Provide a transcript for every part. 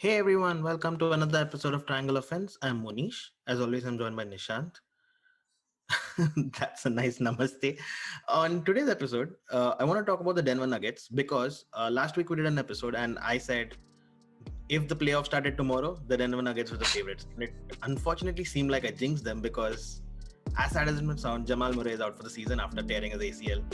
Hey everyone, welcome to another episode of Triangle Offense. I'm Monish. As always, I'm joined by Nishant. That's a nice namaste. On today's episode, I want to talk about the Denver Nuggets because last week we did an episode and I said if the playoffs started tomorrow, the Denver Nuggets were the favorites. And it unfortunately seemed like I jinxed them because, as sad as it may sound, Jamal Murray is out for the season after tearing his ACL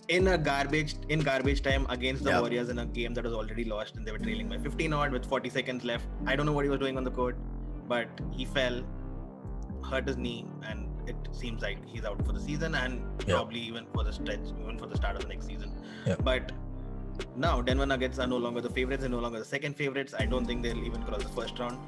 in garbage time against the Yeah, Warriors in a game that was already lost and they were trailing by 15 odd with 40 seconds left. I don't know what he was doing on the court, but he fell, hurt his knee, and it seems like he's out for the season and yeah, probably even for the stretch, even for the start of the next season. yeah. But now Denver Nuggets are no longer the favorites, they're no longer the second favorites. I don't think they'll even cross the first round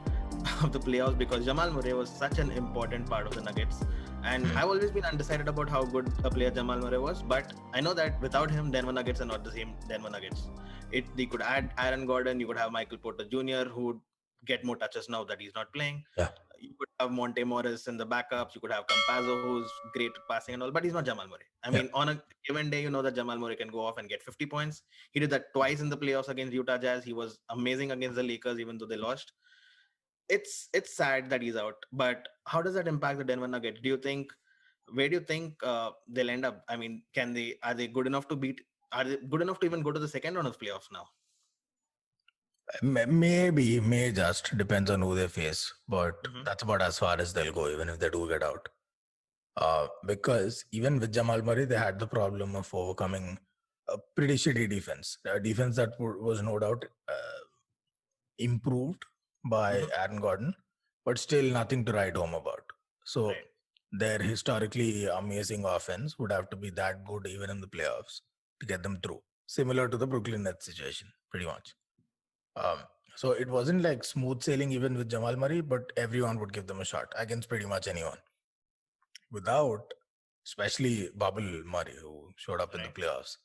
of the playoffs because Jamal Murray was such an important part of the Nuggets. And Hmm. I've always been undecided about how good a player Jamal Murray was, but I know that without him, Denver Nuggets are not the same Denver Nuggets. They could add Aaron Gordon, you could have Michael Porter Jr., who would get more touches now that he's not playing. Yeah. You could have Monte Morris in the backups. You could have Campazzo, who's great at passing and all, but he's not Jamal Murray. I Yeah. mean, on a given day, you know that Jamal Murray can go off and get 50 points. He did that twice in the playoffs against Utah Jazz. He was amazing against the Lakers, even though they lost. It's sad that he's out, but how does that impact the Denver Nuggets? Do you think where do you think they'll end up? I mean, can they are they good enough to beat? Are they good enough to even go to the second round of playoffs now? Maybe, may just depends on who they face, but Mm-hmm. that's about as far as they'll go, even if they do get out. Because even with Jamal Murray, they had the problem of overcoming a pretty shitty defense, a defense that was no doubt improved by Mm-hmm. Aaron Gordon, but still nothing to write home about. So Right. their historically amazing offense would have to be that good even in the playoffs to get them through. Similar to the Brooklyn Nets situation, pretty much. Um, so it wasn't like smooth sailing even with Jamal Murray, but everyone would give them a shot against pretty much anyone. Without, especially Bubble Murray, who showed up in the Right. playoffs.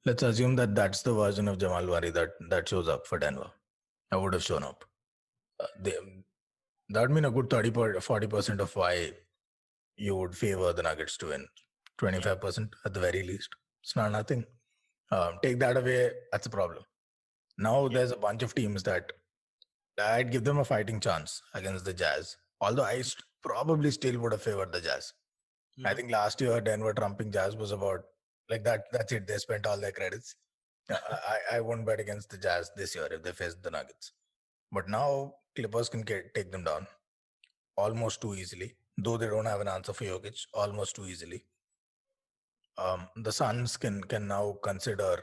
Let's assume that that's the version of Jamal Murray that shows up for Denver. I would have shown up. They, that would mean a good 40% of why you would favor the Nuggets to win. Yeah. 25% at the very least. It's not nothing. Take that away, that's a problem. Now Yeah. there's a bunch of teams that I'd give them a fighting chance against the Jazz. Although probably still would have favored the Jazz. I Mm-hmm. think last year Denver trumping Jazz was about like that. That's it. They spent all their credits. I won't bet against the Jazz this year if they face the Nuggets. But now Clippers can take them down almost too easily. Though they don't have an answer for Jokic, almost too easily. The Suns can now consider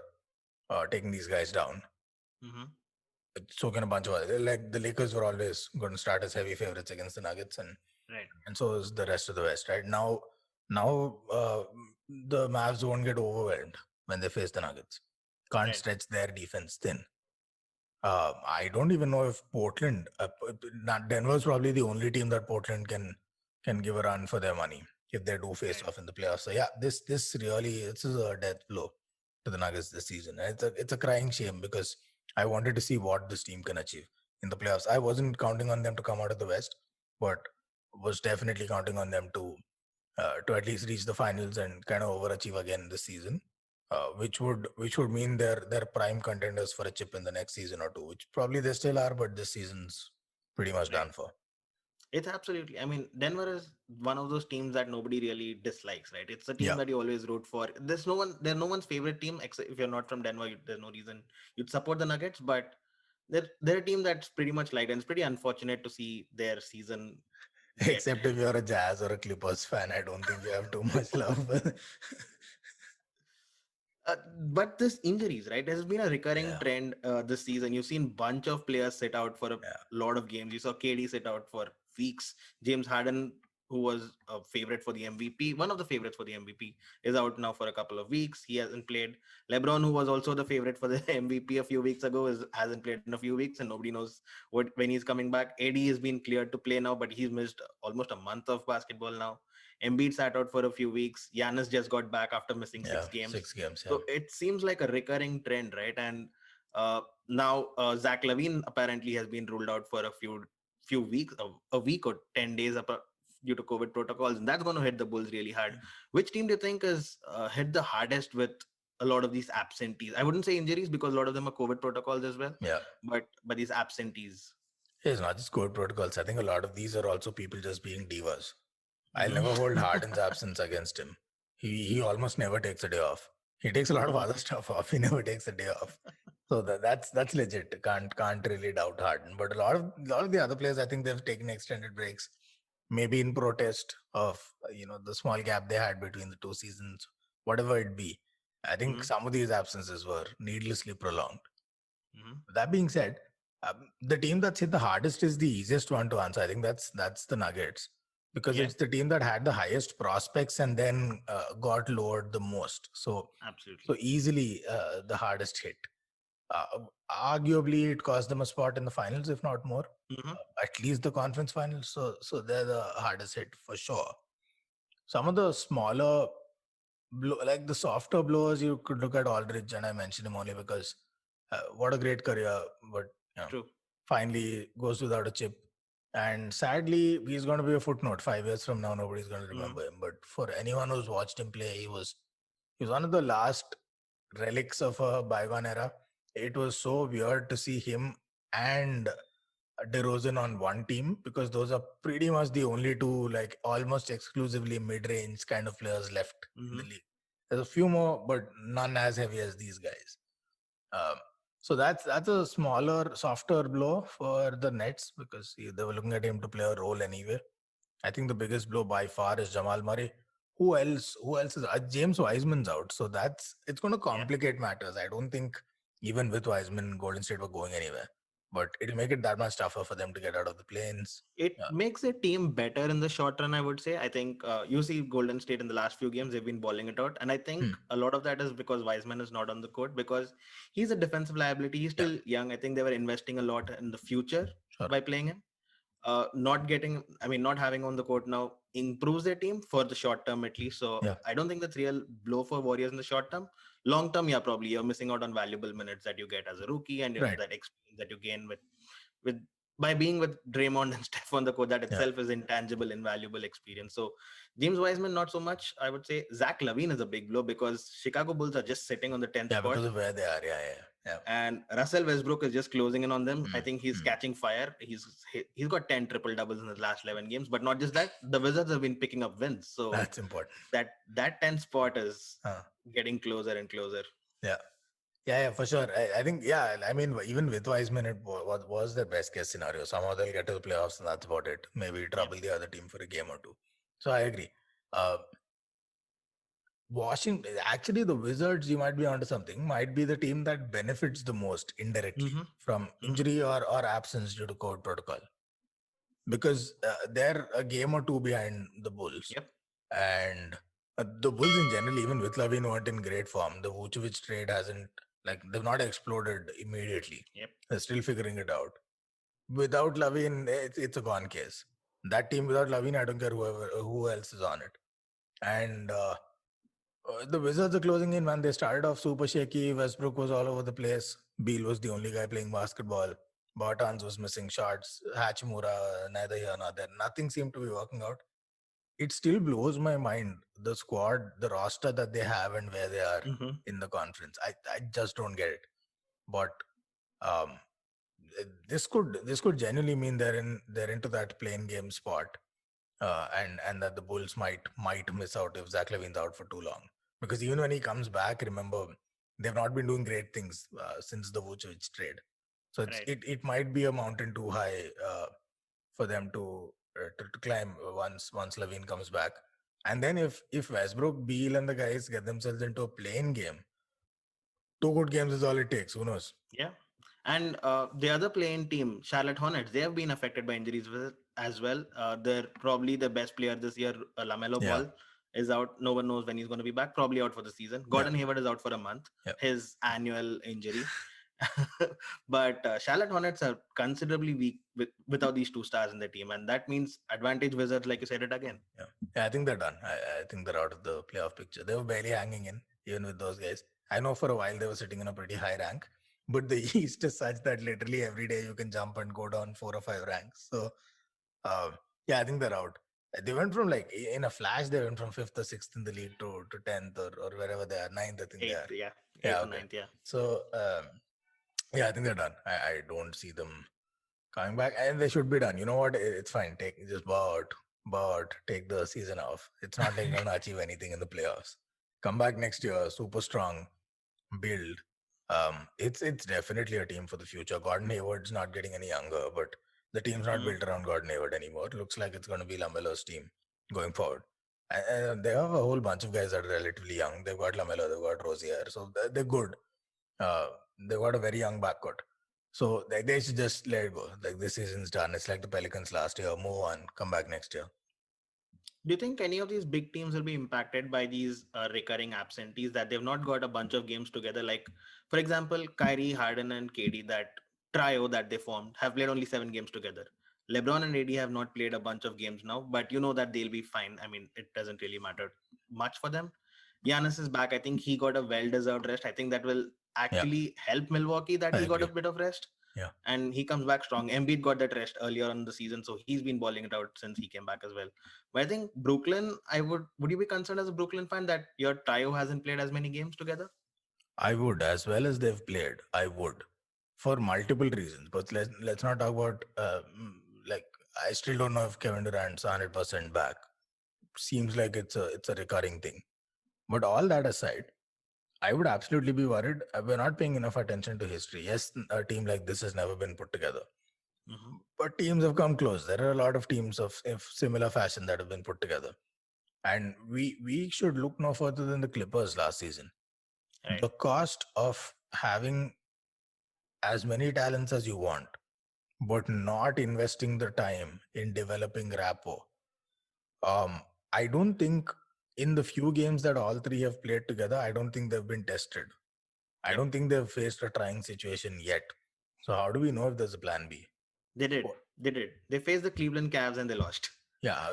taking these guys down. Mm-hmm. So can a bunch of like the Lakers were always going to start as heavy favorites against the Nuggets, Right. and so is the rest of the West. Right now, the Mavs won't get overwhelmed when they face the Nuggets. Can't Right. stretch their defense thin. I don't even know if Portland, Denver's probably the only team that Portland can give a run for their money if they do face Right. off in the playoffs. So yeah, this is a death blow to the Nuggets this season. And it's a crying shame because I wanted to see what this team can achieve in the playoffs. I wasn't counting on them to come out of the West, but was definitely counting on them to at least reach the finals and kind of overachieve again this season, which would mean they're prime contenders for a chip in the next season or two, which probably they still are, but this season's pretty much Right. done for. It's absolutely. I mean, Denver is one of those teams that nobody really dislikes, right? It's a team Yeah, that you always root for. There's no one. They're no one's favorite team except if you're not from Denver. There's no reason you'd support the Nuggets, but they're a team that's pretty much liked, and it's pretty unfortunate to see their season get. except if you're a Jazz or a Clippers fan, I don't think you have too much love. But this injuries, right? There's been a recurring Yeah, trend this season. You've seen bunch of players sit out for a yeah, lot of games. You saw KD sit out for weeks. James Harden, who was a favorite for the MVP, one of the favorites for the MVP, is out now for a couple of weeks. He hasn't played. LeBron, who was also the favorite for the MVP a few weeks ago, hasn't played in a few weeks, and nobody knows when he's coming back. AD has been cleared to play now, but he's missed almost a month of basketball now. Embiid sat out for a few weeks. Giannis just got back after missing yeah. 6 games. 6 games, yeah. So it seems like a recurring trend, right? And now Zach Levine apparently has been ruled out for a few weeks, a week or 10 days due to COVID protocols, and that's going to hit the Bulls really hard. Which team do you think is hit the hardest with a lot of these absentees. I wouldn't say injuries because a lot of them are COVID protocols as well, Yeah. but these absentees. It's not just code protocols. I think a lot of these are also people just being divas. I'll Mhm. never hold Harden's absence against him. He almost never takes a day off. He takes a lot of other stuff off. He never takes a day off. So that's legit. Can't really doubt Harden. But a lot of the other players, I think they've taken extended breaks, maybe in protest of the small gap they had between the two seasons, whatever it be. I think Mhm. some of these absences were needlessly prolonged. Mhm. That being said, the team that's hit the hardest is the easiest one to answer. I think that's the Nuggets, because Yeah, it's the team that had the highest prospects and then got lowered the most. So absolutely. easily the hardest hit. Arguably, it cost them a spot in the finals, if not more. Mhm. At least the conference finals. So they're the hardest hit for sure. Some of the smaller like the softer blowers, you could look at Aldridge, and I mentioned him only because what a great career, but True. finally goes without a chip. And sadly, he's going to be a footnote 5 years from now. Nobody's going to Mhm. remember him. But for anyone who's watched him play, he was one of the last relics of a bygone era. It was so weird to see him and DeRozan on one team, because those are pretty much the only two, like almost exclusively mid-range kind of players left in the Mhm. league. There's a few more, but none as heavy as these guys. Um, so that's a smaller, softer blow for the Nets, because they were looking at him to play a role anyway. I think the biggest blow by far is Jamal Murray. Who else? Who else is James Wiseman's out? So it's going to Yeah. complicate matters. I don't think even with Wiseman, Golden State were going anywhere. But it'll make it that much tougher for them to get out of the planes. It Yeah. makes a team better in the short run, I would say. I think you see Golden State in the last few games, they've been balling it out. And I think Hmm. a lot of that is because Wiseman is not on the court because he's a defensive liability. He's Yeah. still young. I think they were investing a lot in the future Sure. by playing him. Not having on the court now improves their team for the short term at least. So Yeah. I don't think that's real blow for Warriors in the short term. Long term, yeah, probably you're missing out on valuable minutes that you get as a rookie and Right. that experience that you gain with by being with Draymond and Steph on the court. That Yeah. itself is intangible, invaluable experience. So James Wiseman, not so much. I would say Zach LaVine is a big blow because Chicago Bulls are just sitting on the 10th Yeah, spot because of where they are. Yeah. and Russell Westbrook is just closing in on them. I Hmm. think he's catching fire. He's got 10 triple doubles in his last 11 games. But not just that, the Wizards have been picking up wins. So That's important. that 10 spot is Huh. getting closer and closer. Yeah, for sure. I think, I mean, even with Wiseman, it was their best case scenario. Somehow they'll get to the playoffs, and that's about it. Maybe trouble the other team for a game or two. So I agree. Uh, Washington, actually, the Wizards, you might be onto something, might be the team that benefits the most indirectly from injury or absence due to code protocol, because they're a game or two behind the Bulls. Yep. And the Bulls in general, even with Lavin, weren't in great form. The Vucevic trade hasn't, they've not exploded immediately. Yep. They're still figuring it out. Without Lavin, it's a gone case. That team without Lavin, I don't care who else is on it. And the Wizards are closing in, man. They started off super shaky. Westbrook was all over the place. Beal was the only guy playing basketball. Bartans was missing shots. Hachimura, neither here nor there. Nothing seemed to be working out. It still blows my mind, the squad, the roster that they have and where they are in the conference. I just don't get it. But um, this could genuinely mean they're into that playing game spot, and that the Bulls might miss out if Zach Levine's out for too long. Because even when he comes back, remember, they've not been doing great things since the Vucevic trade. So it might be a mountain too high for them to climb once Levine comes back. And then if Westbrook, Beal, and the guys get themselves into a playing game, 2 good games is all it takes. Who knows? Yeah. And the other playing team, Charlotte Hornets, they have been affected by injuries as well. They're probably the best player this year, LaMelo Ball, is out. No one knows when he's going to be back. Probably out for the season. Gordon Hayward is out for a month. His annual injury. But Charlotte Hornets are considerably weak without these 2 stars in the team, and that means advantage Wizards, like you said it again. Yeah, I think they're done. I think they're out of the playoff picture. They were barely hanging in, even with those guys. I know for a while they were sitting in a pretty high rank, but the East is such that literally every day you can jump and go down 4 or 5 ranks. So, I think they're out. They went from like in a flash, they went from fifth or sixth in the league to 10th or wherever they are, ninth, I think they Eighth, are. yeah, Yeah, eighth or okay. ninth, yeah. So, yeah, I think they're done. I don't see them coming back, and they should be done. You know what? It's fine. Just bow out, take the season off. It's not like you're going to achieve anything in the playoffs. Come back next year, super strong, build. It's definitely a team for the future. Gordon Hayward's not getting any younger, but the team's not Mhm. built around Gordon Hayward anymore. It looks like it's going to be LaMelo's team going forward. And they have a whole bunch of guys that are relatively young. They've got LaMelo, they've got Rozier, so they're good. Uh, they've got a very young backcourt. So they should just let it go. Like this season's done. It's like the Pelicans last year. Move on. Come back next year. Do you think any of these big teams will be impacted by these recurring absentees that they've not got a bunch of games together? Like, for example, Kyrie, Harden, and KD, that trio that they formed, have played only 7 games together. LeBron and AD have not played a bunch of games now, but you know that they'll be fine. I mean, it doesn't really matter much for them. Giannis is back. I think he got a well-deserved rest. I think that will Yeah, actually help Milwaukee that I he got a agree. bit of rest Yeah. and he comes back strong. Embiid got that rest earlier in the season, so he's been balling it out since he came back as well. But I think Brooklyn, would you be concerned as a Brooklyn fan that your trio hasn't played as many games together? I would, as well as they've played. I would, for multiple reasons. But let's not talk about like I still don't know if Kevin Durant's 100% back. Seems like it's a recurring thing. But all that aside, I would absolutely be worried. We're not paying enough attention to history. Yes, a team like this has never been put together, Hmm. but teams have come close. There are a lot of teams of similar fashion that have been put together, and we should look no further than the Clippers last season. Right. The cost of having as many talents as you want, but not investing the time in developing rapport. Um, I don't think in the few games that all three have played together, I don't think they've been tested. I Yep. don't think they've faced a trying situation yet. So how do we know if there's a plan B? They did. What? They did. They faced the Cleveland Cavs and they lost. Yeah.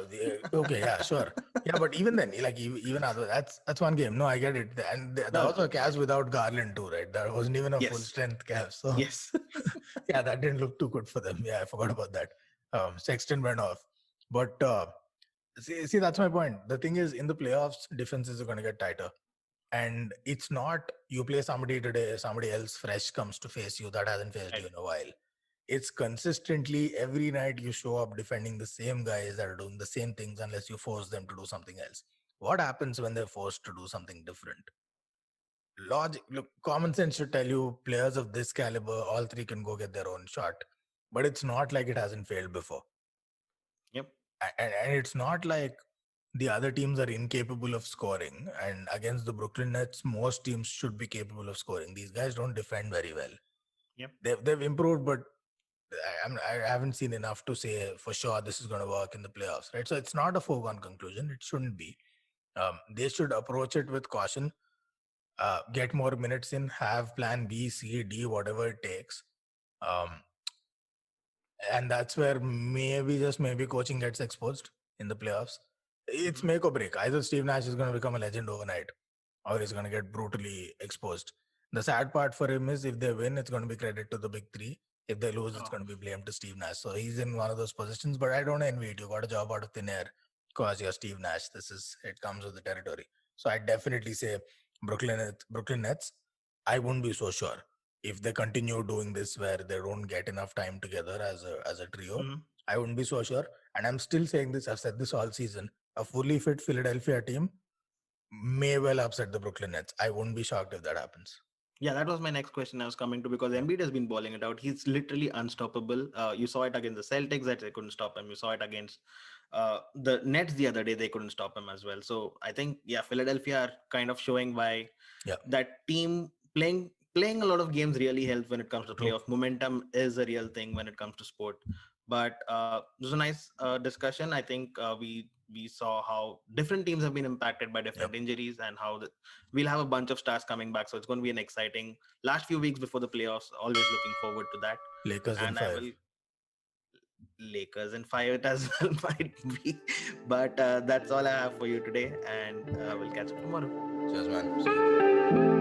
Okay. Yeah. Sure. Yeah. But even then, like even other, that's one game. No, I get it. And that No. was a Cavs without Garland too, right? That wasn't even a full Yes. strength Cavs. So Yes. yeah, that didn't look too good for them. Yeah, I forgot about that. Sexton went off, but see, that's my point. The thing is, in the playoffs, defenses are going to get tighter. And it's not you play somebody today, somebody else fresh comes to face you that hasn't faced Right. you in a while. It's consistently every night you show up defending the same guys that are doing the same things unless you force them to do something else. What happens when they're forced to do something different? Logic, look, common sense should tell you players of this caliber, all three can go get their own shot. But it's not like it hasn't failed before. Yep. And it's not like the other teams are incapable of scoring. And against the Brooklyn Nets, most teams should be capable of scoring. These guys don't defend very well. Yep. They've improved, but I haven't seen enough to say for sure this is going to work in the playoffs, right? So it's not a foregone conclusion. It shouldn't be. They should approach it with caution, get more minutes in, have plan B, C, D, whatever it takes. Um, and that's where maybe coaching gets exposed in the playoffs. It's Mhm. make or break. Either Steve Nash is going to become a legend overnight or he's going to get brutally exposed. The sad part for him is if they win, it's going to be credit to the big three. If they lose, it's Oh, going to be blamed to Steve Nash. So he's in one of those positions, but I don't envy it. You got a job out of thin air because you're Steve Nash. It comes with the territory. So I definitely say Brooklyn Nets. I wouldn't be so sure if they continue doing this where they don't get enough time together as a trio. mhm. I wouldn't be so sure. And I'm still saying this. I've said this all season. A fully fit Philadelphia team may well upset the Brooklyn Nets. I wouldn't be shocked if that happens. Yeah, that was my next question I was coming to because Yeah. Embiid has been balling it out. He's literally unstoppable. You saw it against the Celtics that they couldn't stop him. You saw it against the Nets the other day. They couldn't stop him as well. So I think, yeah, Philadelphia are kind of showing why Yeah. that team playing a lot of games really helps when it comes to True. playoff. Momentum is a real thing when it comes to sport. But it was a nice discussion. I think we saw how different teams have been impacted by Yep. different injuries and how we'll have a bunch of stars coming back. So it's going to be an exciting last few weeks before the playoffs. Always looking forward to that. Lakers in And I 5. will Lakers in 5 it as well might be. But that's all I have for you today. And we'll catch up tomorrow. Cheers, man. See you.